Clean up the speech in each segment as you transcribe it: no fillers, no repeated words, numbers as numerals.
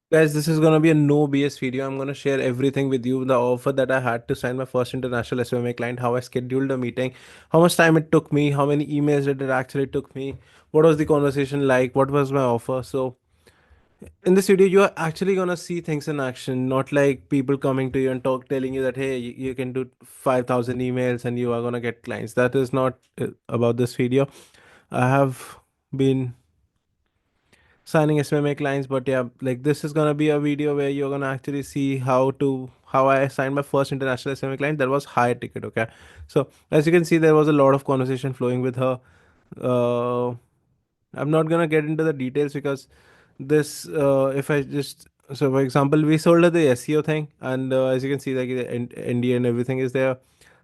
Guys, this is gonna be a no BS video. I'm gonna share everything with you. The offer that I had to sign my first international SMMA client, how I scheduled a meeting, how much time it took me, how many emails did it actually took me, what was the conversation like, what was my offer. So in this video, you are actually gonna see things in action, not like people coming to you and telling you that hey, you can do 5,000 emails and you are gonna get clients. That is not about this video. I have been signing SMMA clients, but yeah, like this is gonna be a video where you're gonna actually see how I signed my first international SMMA client that was high ticket. Okay, so as you can see, there was a lot of conversation flowing with her. Uh, I'm not gonna get into the details because this if I just so for example, we sold her the SEO thing, and as you can see, like the NDA and everything is there.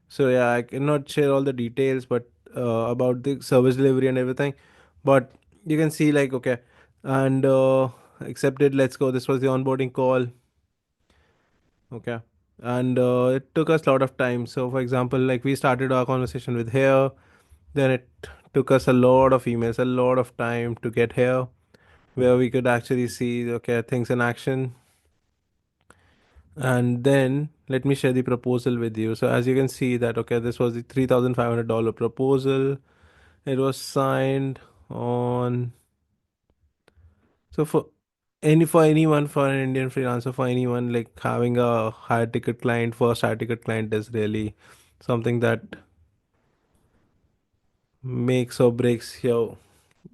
So yeah, I cannot share all the details, but about the service delivery and everything. But you can see like okay, and accepted. Let's go. This was the onboarding call. Okay, and it took us a lot of time. So for example, like we started our conversation with here, then it took us a lot of emails, a lot of time to get here, where we could actually see okay things in action. And then let me share the proposal with you. So as you can see that okay, this was the $3,500 proposal. It was signed on. So for anyone, for an Indian freelancer, for anyone like having a high ticket client, first high ticket client is really something that makes or breaks your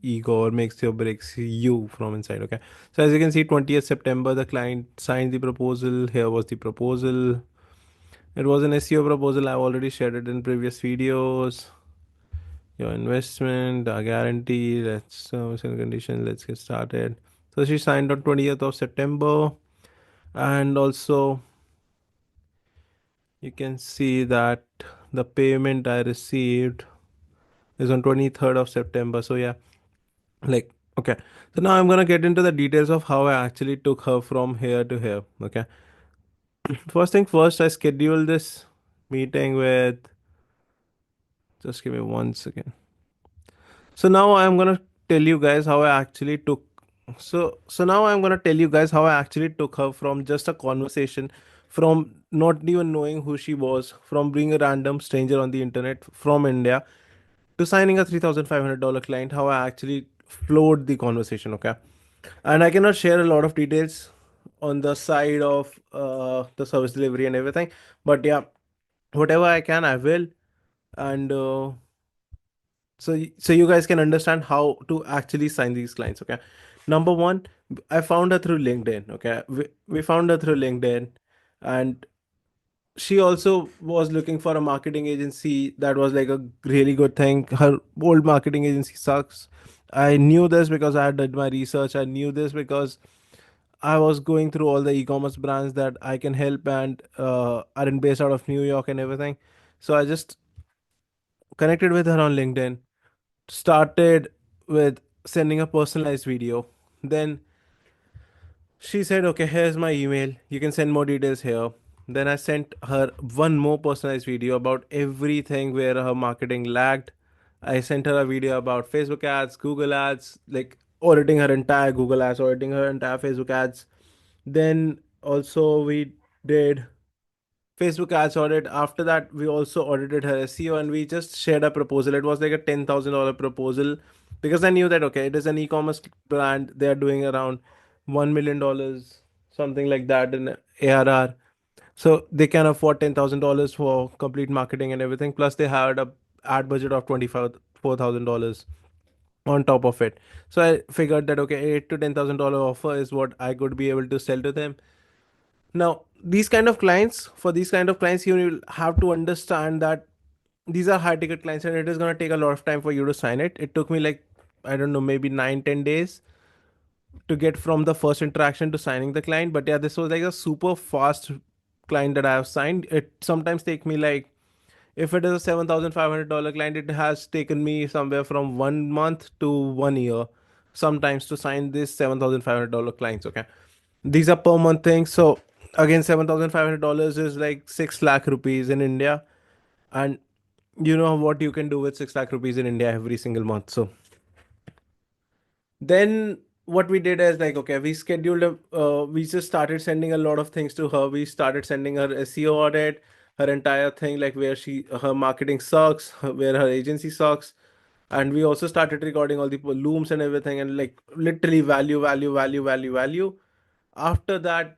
ego or makes or breaks you from inside. Okay. So as you can see, 20th September, the client signed the proposal. Here was the proposal. It was an SEO proposal. I've already shared it in previous videos. Your investment, guarantee, let's terms and conditions, let's get started. So she signed on 20th of September, and also you can see that the payment I received is on 23rd of September. So yeah, like okay. So now I'm gonna get into the details of how I actually took her from here to here. Okay. First thing first, I scheduled this meeting with, just give me 1 second. So now I'm gonna tell you guys how I actually took. So now I'm gonna tell you guys how I actually took her from just a conversation, from not even knowing who she was, from being a random stranger on the internet from India to signing a $3,500 client. How I actually flowed the conversation. Okay, and I cannot share a lot of details on the side of the service delivery and everything, but yeah, whatever I can, I will. And so you guys can understand how to actually sign these clients. Okay, number one, I found her through LinkedIn. Okay, we found her through LinkedIn, and she also was looking for a marketing agency. That was like a really good thing. Her old marketing agency sucks. I knew this because I had done my research. I knew this because I was going through all the e-commerce brands that I can help and are based out of New York and everything. So I just connected with her on LinkedIn, started with sending a personalized video. Then she said, okay, here's my email. You can send more details here. Then I sent her one more personalized video about everything where her marketing lagged. I sent her a video about Facebook ads, Google ads, like auditing her entire Google ads, auditing her entire Facebook ads. Then also we did Facebook ads audit. After that, we also audited her SEO and we just shared a proposal. It was like a $10,000 proposal because I knew that, okay, it is an e commerce brand. They are doing around $1 million, something like that in ARR. So they can afford $10,000 for complete marketing and everything. Plus, they had a ad budget of $24,000 on top of it. So I figured that, okay, $8 to $10,000 offer is what I could be able to sell to them. Now, for these kind of clients, you will have to understand that these are high ticket clients and it is going to take a lot of time for you to sign it. It took me like, I don't know, maybe 9, 10 days to get from the first interaction to signing the client. But yeah, this was like a super fast client that I have signed. It sometimes take me like, if it is a $7,500 client, it has taken me somewhere from 1 month to 1 year sometimes to sign this $7,500 clients. Okay, these are per month things. So again, $7,500 is like 6 lakh rupees in India, and you know what you can do with 6 lakh rupees in India every single month. So then what we did is like, okay, we scheduled we just started sending a lot of things to her. We started sending her SEO audit, her entire thing, like where her marketing sucks, where her agency sucks. And we also started recording all the looms and everything, and like literally value, value, value, value, value. After that,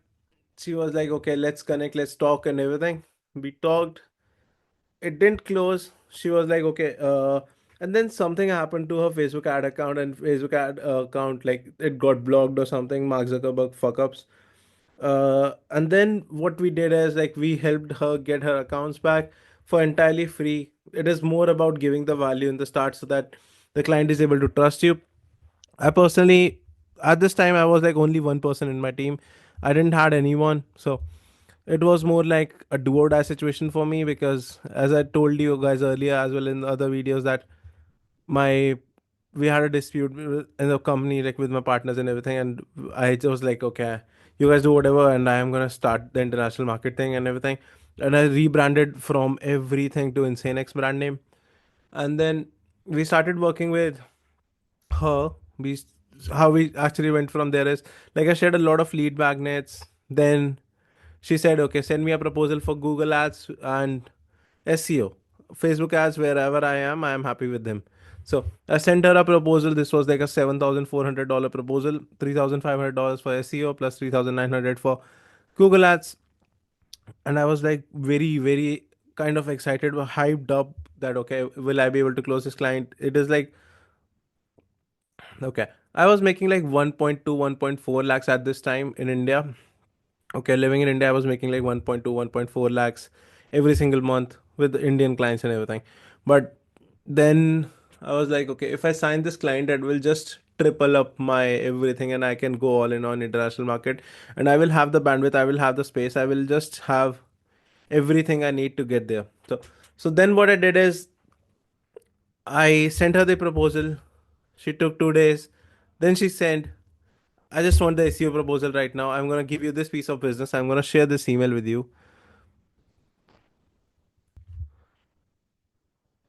she was like, okay, let's connect, let's talk and everything. We talked. It didn't close. She was like, okay, and then something happened to her Facebook ad account, and Facebook ad account, like it got blocked or something. Mark Zuckerberg fuck ups. And then what we did is like we helped her get her accounts back for entirely free. It is more about giving the value in the start so that the client is able to trust you. I personally, at this time, I was like only one person in my team. I didn't had anyone, so it was more like a do or die situation for me, because as I told you guys earlier as well in other videos that my we had a dispute in the company, like with my partners and everything, and I just was like, okay, you guys do whatever, and I am gonna start the international market thing and everything. And I rebranded from everything to InsaneX brand name, and then we started working with her. How we actually went from there is like I shared a lot of lead magnets. Then she said, okay, send me a proposal for Google ads and SEO, Facebook ads, wherever I am happy with them. So I sent her a proposal. This was like a $7,400 proposal, $3,500 for SEO plus 3,900 for Google ads. And I was like very, very kind of excited, hyped up that, okay, will I be able to close this client? It is like, okay, I was making like 1.2, 1.4 lakhs at this time in India. Okay, living in India, I was making like 1.2, 1.4 lakhs every single month with Indian clients and everything. But then I was like, okay, if I sign this client, it will just triple up my everything, and I can go all in on international market, and I will have the bandwidth, I will have the space, I will just have everything I need to get there. So then what I did is I sent her the proposal. She took 2 days. Then she sent, I just want the SEO proposal right now. I'm gonna give you this piece of business. I'm gonna share this email with you.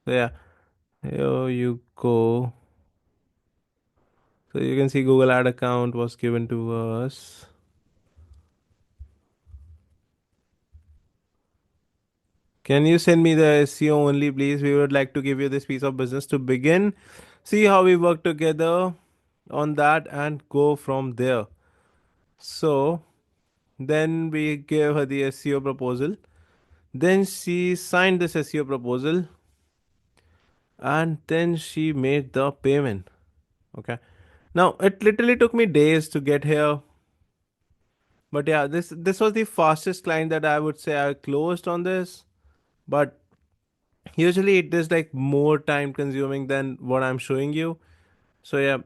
So yeah, here you go. So you can see Google ad account was given to us. Can you send me the SEO only, please? We would like to give you this piece of business to begin. See how we work together on that and go from there. So then we gave her the SEO proposal. Then she signed this SEO proposal, and then she made the payment. Okay. Now it literally took me days to get here. But yeah, this was the fastest client that I would say I closed on this. But usually it is like more time consuming than what I'm showing you. So yeah,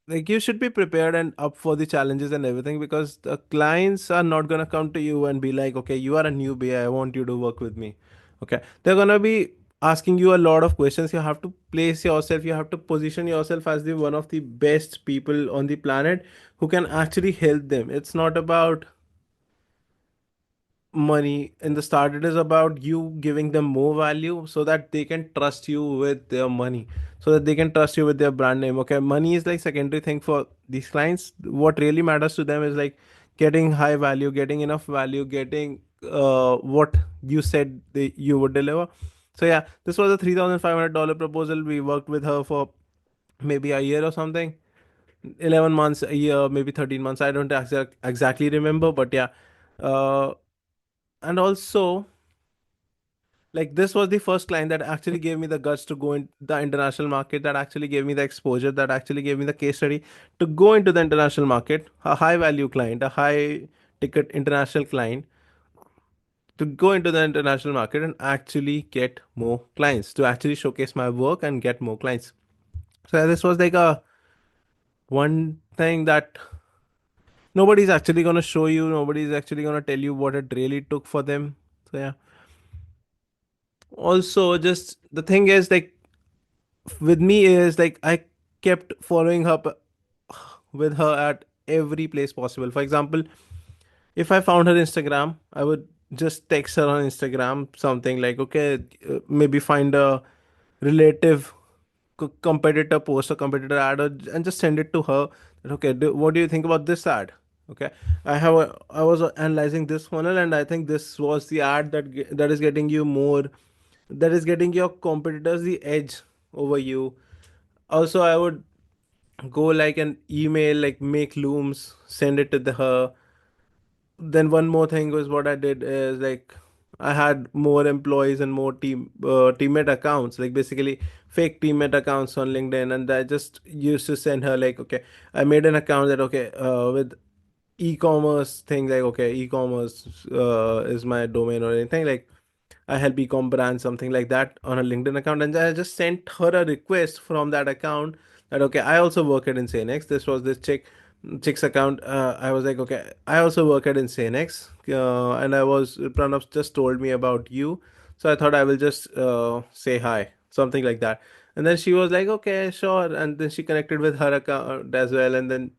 like you should be prepared and up for the challenges and everything, because the clients are not gonna come to you and be like, okay, you are a newbie, I want you to work with me. Okay, they're gonna be asking you a lot of questions. You have to place yourself, you have to position yourself as the one of the best people on the planet who can actually help them. It's not about money in the start. It is about you giving them more value so that they can trust you with their money, so that they can trust you with their brand name. Okay, money is like secondary thing for these clients. What really matters to them is like getting high value, getting enough value, getting what you said you would deliver. So yeah, this was a $3,500 proposal. We worked with her for maybe a year or something, 11 months, a year, maybe 13 months, I don't exactly remember. But yeah, uh, and also, like, this was the first client that actually gave me the guts to go in the international market, that actually gave me the exposure, that actually gave me the case study to go into the international market. A high value client, a high ticket international client, to go into the international market and actually get more clients, to actually showcase my work and get more clients. So this was like a one thing that nobody's actually going to show you, nobody's actually going to tell you what it really took for them. So yeah, also just the thing is like with me is like I kept following up with her at every place possible. For example, if I found her Instagram, I would just text her on Instagram something like, okay, maybe find a relative competitor post or competitor ad, and just send it to her. That, okay, what do you think about this ad? Okay, I was analyzing this funnel, and I think this was the ad that is getting you more, that is getting your competitors the edge over you. Also, I would go like an email, like make looms, send it to her. Then one more thing was what I did is like I had more employees and more teammate accounts, like basically fake teammate accounts on LinkedIn, and I just used to send her like, okay, I made an account that, okay, with e-commerce thing, like, okay, e-commerce is my domain or anything, like I help ecom brand, something like that, on a LinkedIn account, and I just sent her a request from that account that, okay, I also work at InsaneX. This was this chick's account. I was like, okay, I also work at InsaneX, and Pranav just told me about you, so I thought I will just say hi, something like that. And then she was like, okay, sure, and then she connected with her account as well, and then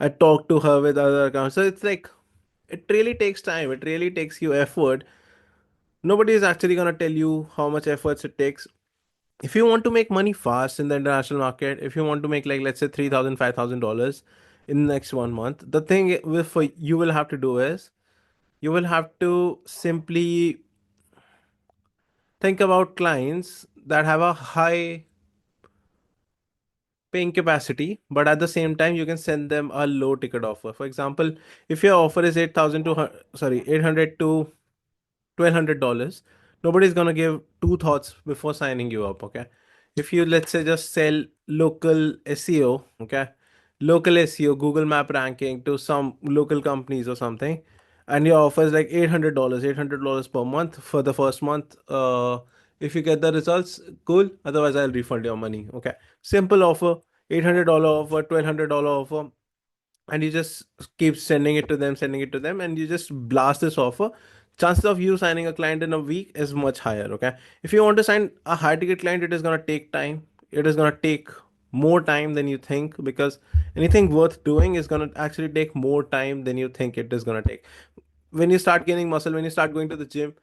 I talked to her with other accounts. So it's like it really takes time. It really takes you effort. Nobody is actually going to tell you how much efforts it takes. If you want to make money fast in the international market, if you want to make, like, let's say $3,000, $5,000 in the next 1 month, the thing with for you will have to do is you will have to simply think about clients that have a high paying capacity, but at the same time you can send them a low ticket offer. For example, if your offer is 8,000 to sorry 800 to $1,200, nobody's gonna give two thoughts before signing you up. Okay, if you, let's say, just sell local SEO, okay, local SEO, Google Map ranking to some local companies or something, and your offer is like $800 per month for the first month. If you get the results, cool. Otherwise, I'll refund your money. Okay, simple offer, $800 offer, $1,200 offer, and you just keep sending it to them, and you just blast this offer. Chances of you signing a client in a week is much higher. Okay, if you want to sign a high ticket client, it is going to take time. It is going to take more time than you think, because anything worth doing is going to actually take more time than you think it is going to take. When you start gaining muscle, when you start going to the gym,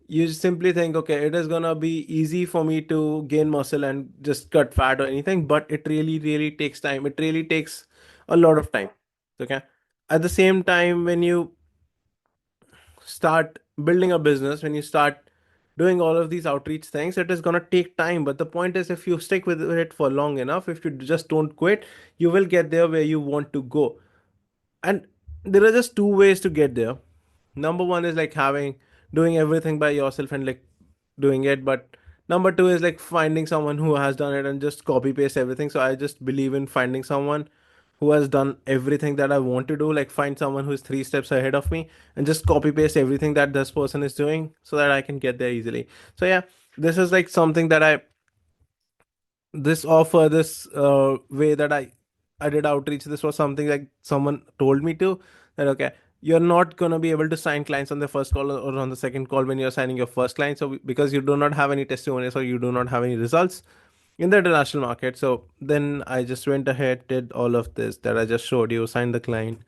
you simply think, okay, it is gonna be easy for me to gain muscle and just cut fat or anything, but it really, really takes time. It really takes a lot of time. Okay. At the same time, when you start building a business, when you start doing all of these outreach things, it is gonna take time. But the point is, if you stick with it for long enough, if you just don't quit, you will get there where you want to go. And there are just two ways to get there. Number one is like doing everything by yourself and like doing it, but number two is like finding someone who has done it and just copy paste everything. So I just believe in finding someone who has done everything that I want to do, like find someone who is three steps ahead of me and just copy paste everything that this person is doing so that I can get there easily. So yeah, this is like something that I this offer this way that I did outreach. This was something like someone told me to, that, okay, you're not going to be able to sign clients on the first call or on the second call when you're signing your first client, so because you do not have any testimonials or you do not have any results in the international market. So then I just went ahead, did all of this that I just showed you, signed the client,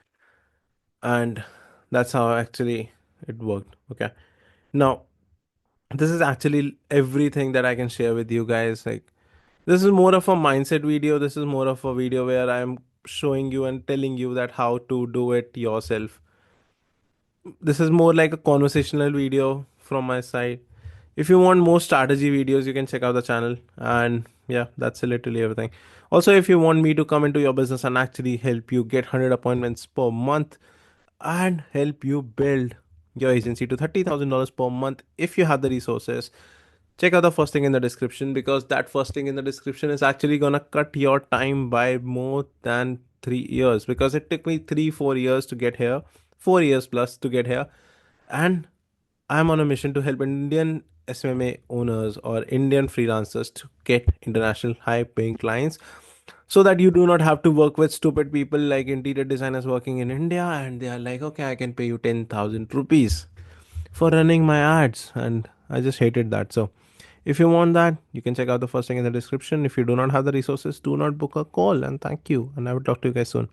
and that's how actually it worked. Okay, now this is actually everything that I can share with you guys. Like, this is more of a mindset video. This is more of a video where I'm showing you and telling you that how to do it yourself. This is more like a conversational video from my side. If you want more strategy videos, you can check out the channel. And yeah, that's literally everything. Also, if you want me to come into your business and actually help you get 100 appointments per month and help you build your agency to $30,000 per month, if you have the resources, check out the first thing in the description, because that first thing in the description is actually gonna cut your time by more than 3 years, because it took me 3 4 years to get here, 4 years plus to get here. And I'm on a mission to help Indian SMMA owners or Indian freelancers to get international high paying clients, so that you do not have to work with stupid people like interior designers working in India, and they are like, okay, I can pay you 10,000 rupees for running my ads. And I just hated that. So if you want that, you can check out the first thing in the description. If you do not have the resources, do not book a call. And thank you. And I will talk to you guys soon.